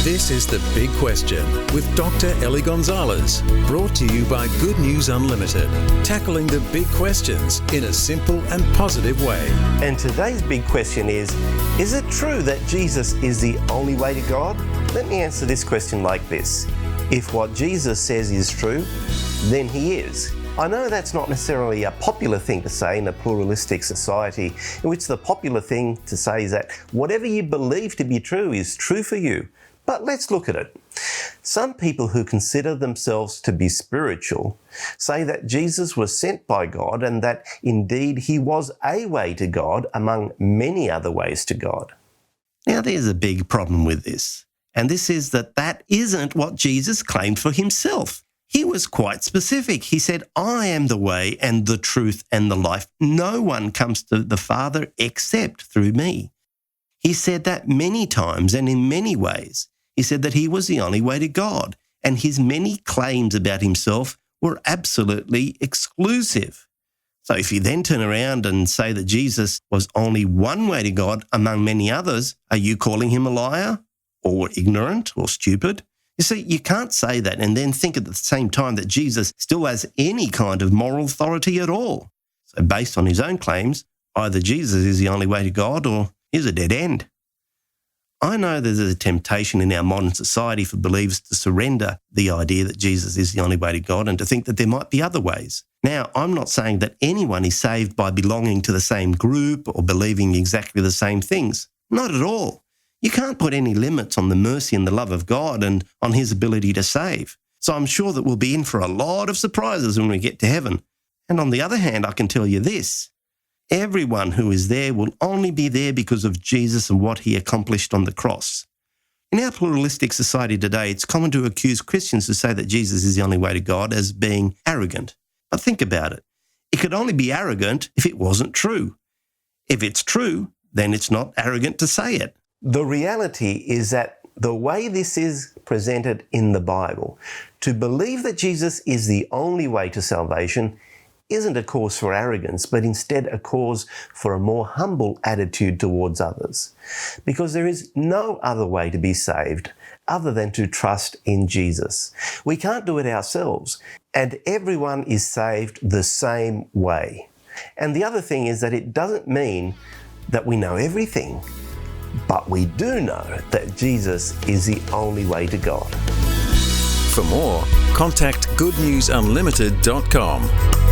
This is The Big Question with Dr. Ellie Gonzalez, brought to you by Good News Unlimited, tackling the big questions in a simple and positive way. And today's big question is it true that Jesus is the only way to God? Let me answer this question like this. If what Jesus says is true, then he is. I know that's not necessarily a popular thing to say in a pluralistic society in which the popular thing to say is that whatever you believe to be true is true for you. But let's look at it. Some people who consider themselves to be spiritual say that Jesus was sent by God and that indeed he was a way to God among many other ways to God. Now there's a big problem with this, and this is that isn't what Jesus claimed for himself. He was quite specific. He said, I am the way and the truth and the life. No one comes to the Father except through me. He said that many times and in many ways. He said that he was the only way to God, and his many claims about himself were absolutely exclusive. So if you then turn around and say that Jesus was only one way to God among many others, are you calling him a liar or ignorant or stupid? You see, you can't say that and then think at the same time that Jesus still has any kind of moral authority at all. So based on his own claims, either Jesus is the only way to God or he's a dead end. I know there's a temptation in our modern society for believers to surrender the idea that Jesus is the only way to God and to think that there might be other ways. Now, I'm not saying that anyone is saved by belonging to the same group or believing exactly the same things. Not at all. You can't put any limits on the mercy and the love of God and on his ability to save. So I'm sure that we'll be in for a lot of surprises when we get to heaven. And on the other hand, I can tell you this. Everyone who is there will only be there because of Jesus and what he accomplished on the cross. In our pluralistic society today, it's common to accuse Christians who say that Jesus is the only way to God as being arrogant. But think about it. It could only be arrogant if it wasn't true. If it's true, then it's not arrogant to say it. The reality is that the way this is presented in the Bible, to believe that Jesus is the only way to salvation isn't a cause for arrogance, but instead a cause for a more humble attitude towards others. Because there is no other way to be saved other than to trust in Jesus. We can't do it ourselves, and everyone is saved the same way. And the other thing is that it doesn't mean that we know everything, but we do know that Jesus is the only way to God. For more, contact goodnewsunlimited.com.